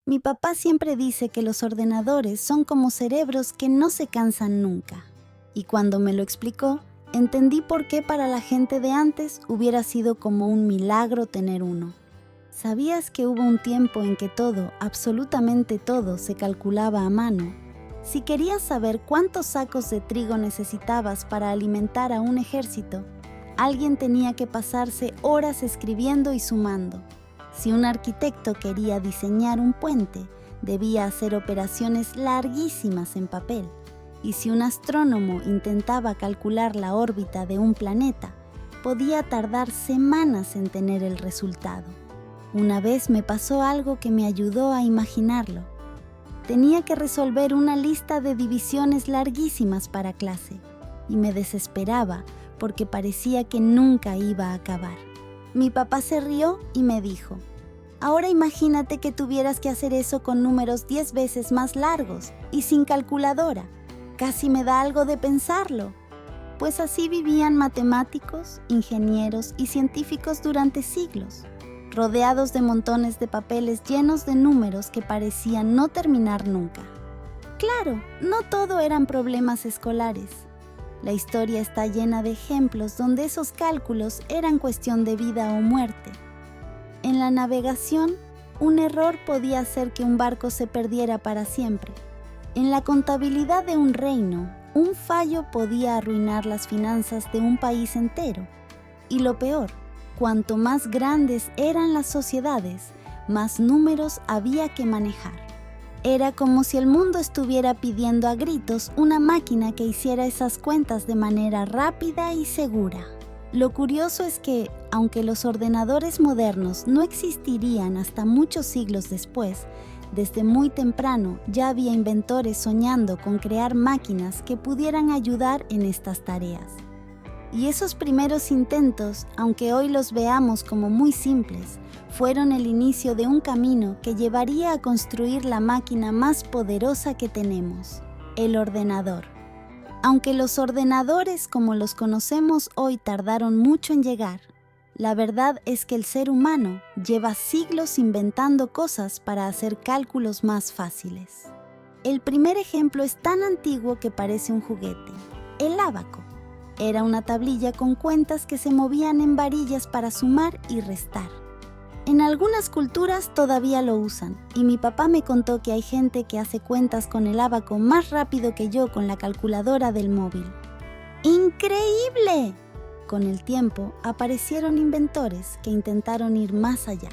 Mi papá siempre dice que los ordenadores son como cerebros que no se cansan nunca. Y cuando me lo explicó, entendí por qué para la gente de antes hubiera sido como un milagro tener uno. ¿Sabías que hubo un tiempo en que todo, absolutamente todo, se calculaba a mano? Si querías saber cuántos sacos de trigo necesitabas para alimentar a un ejército, alguien tenía que pasarse horas escribiendo y sumando. Si un arquitecto quería diseñar un puente, debía hacer operaciones larguísimas en papel. Y si un astrónomo intentaba calcular la órbita de un planeta, podía tardar semanas en tener el resultado. Una vez me pasó algo que me ayudó a imaginarlo. Tenía que resolver una lista de divisiones larguísimas para clase, y me desesperaba porque parecía que nunca iba a acabar. Mi papá se rió y me dijo: ahora imagínate que tuvieras que hacer eso con números 10 veces más largos y sin calculadora. Casi me da algo de pensarlo. Pues así vivían matemáticos, ingenieros y científicos durante siglos, rodeados de montones de papeles llenos de números que parecían no terminar nunca. Claro, no todo eran problemas escolares. La historia está llena de ejemplos donde esos cálculos eran cuestión de vida o muerte. En la navegación, un error podía hacer que un barco se perdiera para siempre. En la contabilidad de un reino, un fallo podía arruinar las finanzas de un país entero. Y lo peor, cuanto más grandes eran las sociedades, más números había que manejar. Era como si el mundo estuviera pidiendo a gritos una máquina que hiciera esas cuentas de manera rápida y segura. Lo curioso es que, aunque los ordenadores modernos no existirían hasta muchos siglos después, desde muy temprano ya había inventores soñando con crear máquinas que pudieran ayudar en estas tareas. Y esos primeros intentos, aunque hoy los veamos como muy simples, fueron el inicio de un camino que llevaría a construir la máquina más poderosa que tenemos, el ordenador. Aunque los ordenadores como los conocemos hoy tardaron mucho en llegar, la verdad es que el ser humano lleva siglos inventando cosas para hacer cálculos más fáciles. El primer ejemplo es tan antiguo que parece un juguete, el ábaco. Era una tablilla con cuentas que se movían en varillas para sumar y restar. En algunas culturas todavía lo usan, y mi papá me contó que hay gente que hace cuentas con el ábaco más rápido que yo con la calculadora del móvil. ¡Increíble! Con el tiempo aparecieron inventores que intentaron ir más allá.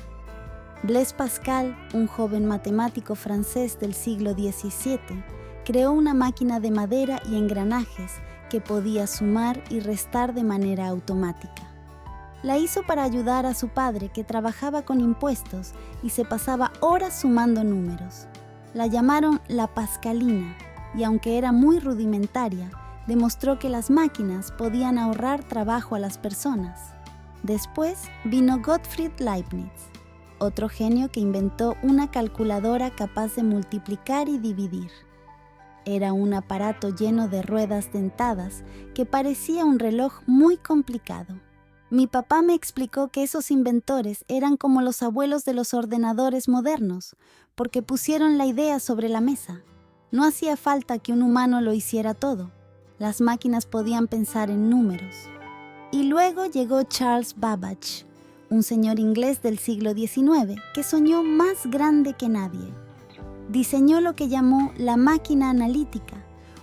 Blaise Pascal, un joven matemático francés del siglo XVII, creó una máquina de madera y engranajes que podía sumar y restar de manera automática. La hizo para ayudar a su padre, que trabajaba con impuestos y se pasaba horas sumando números. La llamaron la Pascalina, y aunque era muy rudimentaria, demostró que las máquinas podían ahorrar trabajo a las personas. Después vino Gottfried Leibniz, otro genio que inventó una calculadora capaz de multiplicar y dividir. Era un aparato lleno de ruedas dentadas que parecía un reloj muy complicado. Mi papá me explicó que esos inventores eran como los abuelos de los ordenadores modernos, porque pusieron la idea sobre la mesa. No hacía falta que un humano lo hiciera todo. Las máquinas podían pensar en números. Y luego llegó Charles Babbage, un señor inglés del siglo XIX que soñó más grande que nadie. Diseñó lo que llamó la máquina analítica,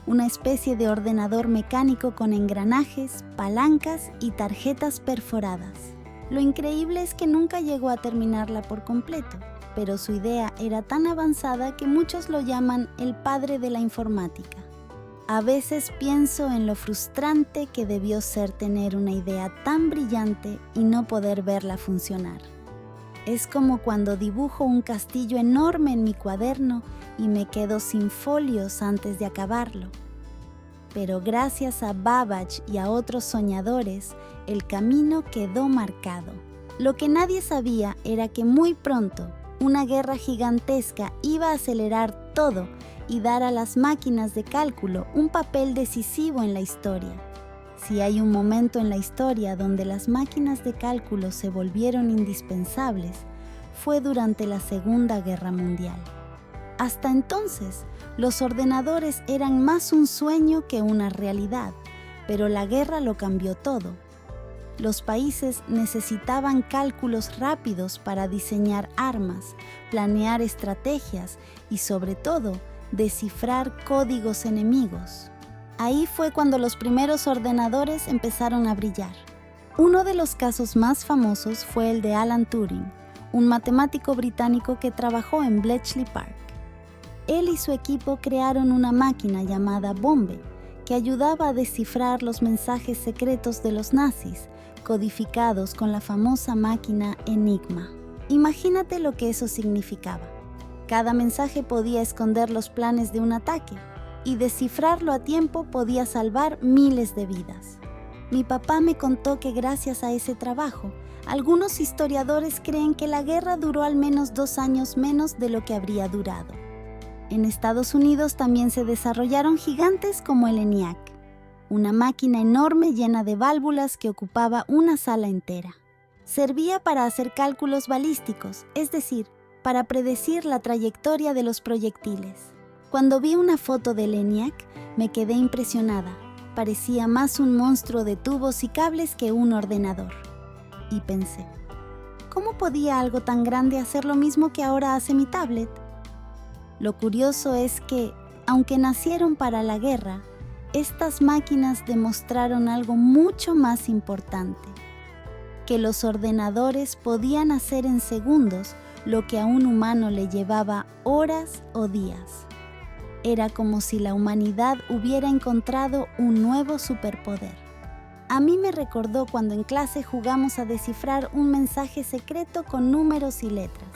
una especie de ordenador mecánico con engranajes, palancas y tarjetas perforadas. Lo increíble es que nunca llegó a terminarla por completo, pero su idea era tan avanzada que muchos lo llaman el padre de la informática. A veces pienso en lo frustrante que debió ser tener una idea tan brillante y no poder verla funcionar. Es como cuando dibujo un castillo enorme en mi cuaderno y me quedo sin folios antes de acabarlo. Pero gracias a Babbage y a otros soñadores, el camino quedó marcado. Lo que nadie sabía era que muy pronto una guerra gigantesca iba a acelerar todo y dar a las máquinas de cálculo un papel decisivo en la historia. Si hay un momento en la historia donde las máquinas de cálculo se volvieron indispensables, fue durante la Segunda Guerra Mundial. Hasta entonces, los ordenadores eran más un sueño que una realidad, pero la guerra lo cambió todo. Los países necesitaban cálculos rápidos para diseñar armas, planear estrategias y, sobre todo, descifrar códigos enemigos. Ahí fue cuando los primeros ordenadores empezaron a brillar. Uno de los casos más famosos fue el de Alan Turing, un matemático británico que trabajó en Bletchley Park. Él y su equipo crearon una máquina llamada Bombe, que ayudaba a descifrar los mensajes secretos de los nazis, codificados con la famosa máquina Enigma. Imagínate lo que eso significaba. Cada mensaje podía esconder los planes de un ataque, y descifrarlo a tiempo podía salvar miles de vidas. Mi papá me contó que gracias a ese trabajo, algunos historiadores creen que la guerra duró al menos 2 años menos de lo que habría durado. En Estados Unidos también se desarrollaron gigantes como el ENIAC, una máquina enorme llena de válvulas que ocupaba una sala entera. Servía para hacer cálculos balísticos, es decir, para predecir la trayectoria de los proyectiles. Cuando vi una foto del ENIAC, me quedé impresionada. Parecía más un monstruo de tubos y cables que un ordenador. Y pensé, ¿cómo podía algo tan grande hacer lo mismo que ahora hace mi tablet? Lo curioso es que, aunque nacieron para la guerra, estas máquinas demostraron algo mucho más importante: que los ordenadores podían hacer en segundos lo que a un humano le llevaba horas o días. Era como si la humanidad hubiera encontrado un nuevo superpoder. A mí me recordó cuando en clase jugamos a descifrar un mensaje secreto con números y letras.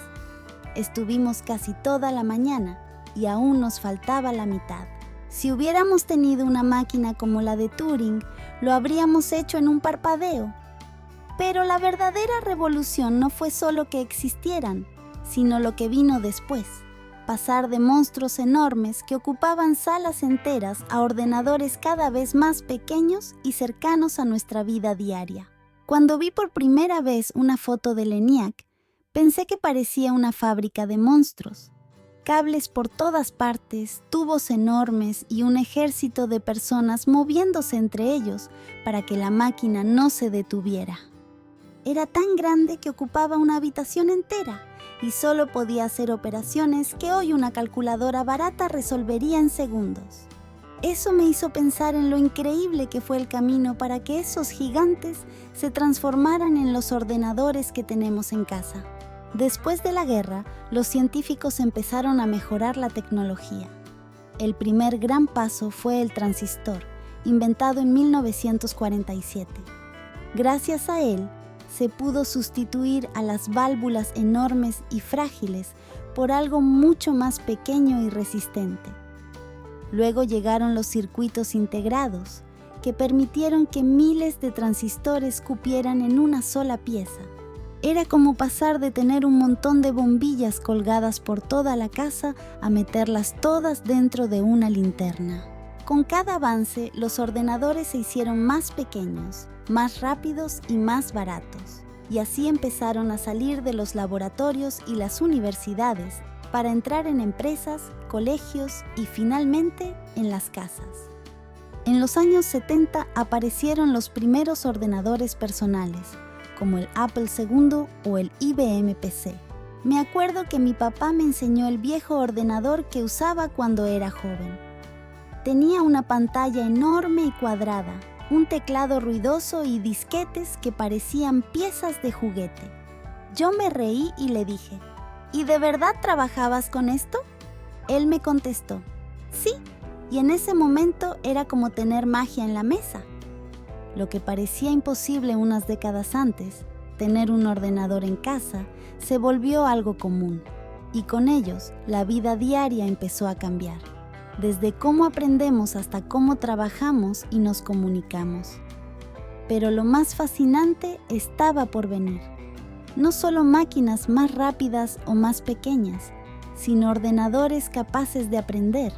Estuvimos casi toda la mañana y aún nos faltaba la mitad. Si hubiéramos tenido una máquina como la de Turing, lo habríamos hecho en un parpadeo. Pero la verdadera revolución no fue solo que existieran, sino lo que vino después: pasar de monstruos enormes que ocupaban salas enteras a ordenadores cada vez más pequeños y cercanos a nuestra vida diaria. Cuando vi por primera vez una foto del ENIAC, pensé que parecía una fábrica de monstruos. Cables por todas partes, tubos enormes y un ejército de personas moviéndose entre ellos para que la máquina no se detuviera. Era tan grande que ocupaba una habitación entera y solo podía hacer operaciones que hoy una calculadora barata resolvería en segundos. Eso me hizo pensar en lo increíble que fue el camino para que esos gigantes se transformaran en los ordenadores que tenemos en casa. Después de la guerra, los científicos empezaron a mejorar la tecnología. El primer gran paso fue el transistor, inventado en 1947. Gracias a él, se pudo sustituir a las válvulas enormes y frágiles por algo mucho más pequeño y resistente. Luego llegaron los circuitos integrados, que permitieron que miles de transistores cupieran en una sola pieza. Era como pasar de tener un montón de bombillas colgadas por toda la casa a meterlas todas dentro de una linterna. Con cada avance, los ordenadores se hicieron más pequeños, más rápidos y más baratos. Y así empezaron a salir de los laboratorios y las universidades para entrar en empresas, colegios y finalmente en las casas. En los años 70 aparecieron los primeros ordenadores personales, como el Apple II o el IBM PC. Me acuerdo que mi papá me enseñó el viejo ordenador que usaba cuando era joven. Tenía una pantalla enorme y cuadrada, un teclado ruidoso y disquetes que parecían piezas de juguete. Yo me reí y le dije, ¿y de verdad trabajabas con esto? Él me contestó, sí, y en ese momento era como tener magia en la mesa. Lo que parecía imposible unas décadas antes, tener un ordenador en casa, se volvió algo común, y con ellos la vida diaria empezó a cambiar. Desde cómo aprendemos hasta cómo trabajamos y nos comunicamos. Pero lo más fascinante estaba por venir. No solo máquinas más rápidas o más pequeñas, sino ordenadores capaces de aprender,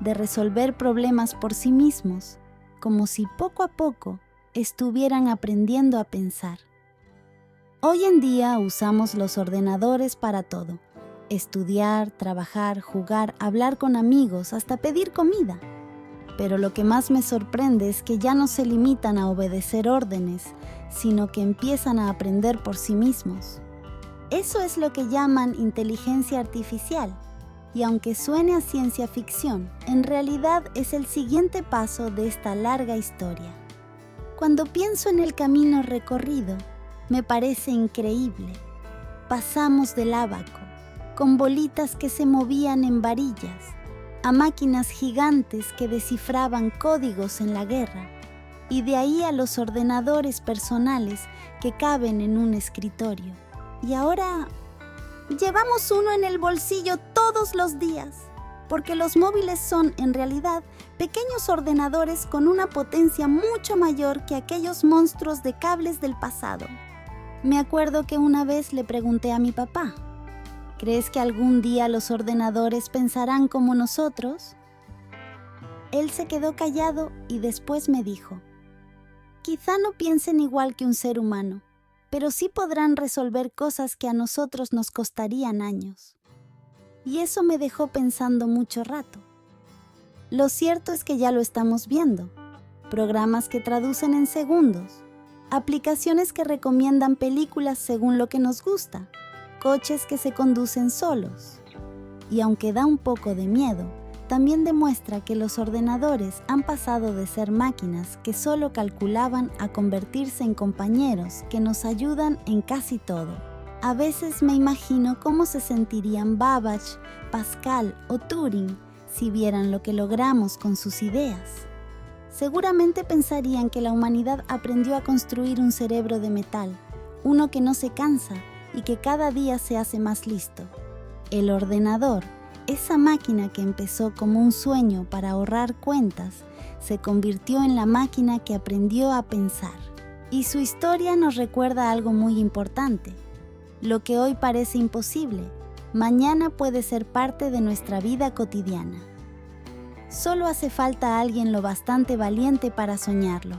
de resolver problemas por sí mismos, como si poco a poco estuvieran aprendiendo a pensar. Hoy en día usamos los ordenadores para todo. estudiar, trabajar, jugar, hablar con amigos, hasta pedir comida. Pero lo que más me sorprende es que ya no se limitan a obedecer órdenes, sino que empiezan a aprender por sí mismos. Eso es lo que llaman inteligencia artificial, y aunque suene a ciencia ficción, en realidad es el siguiente paso de esta larga historia. Cuando pienso en el camino recorrido, me parece increíble. Pasamos del ábaco, con bolitas que se movían en varillas, a máquinas gigantes que descifraban códigos en la guerra, y de ahí a los ordenadores personales que caben en un escritorio. Y ahora llevamos uno en el bolsillo todos los días, porque los móviles son, en realidad, pequeños ordenadores con una potencia mucho mayor que aquellos monstruos de cables del pasado. Me acuerdo que una vez le pregunté a mi papá, ¿crees que algún día los ordenadores pensarán como nosotros? Él se quedó callado y después me dijo, quizá no piensen igual que un ser humano, pero sí podrán resolver cosas que a nosotros nos costarían años. Y eso me dejó pensando mucho rato. Lo cierto es que ya lo estamos viendo. Programas que traducen en segundos, aplicaciones que recomiendan películas según lo que nos gusta, coches que se conducen solos. Y aunque da un poco de miedo, también demuestra que los ordenadores han pasado de ser máquinas que solo calculaban a convertirse en compañeros que nos ayudan en casi todo. A veces me imagino cómo se sentirían Babbage, Pascal o Turing si vieran lo que logramos con sus ideas. Seguramente pensarían que la humanidad aprendió a construir un cerebro de metal, uno que no se cansa y que cada día se hace más listo. El ordenador, esa máquina que empezó como un sueño para ahorrar cuentas, se convirtió en la máquina que aprendió a pensar. Y su historia nos recuerda algo muy importante. Lo que hoy parece imposible, mañana puede ser parte de nuestra vida cotidiana. Solo hace falta alguien lo bastante valiente para soñarlo.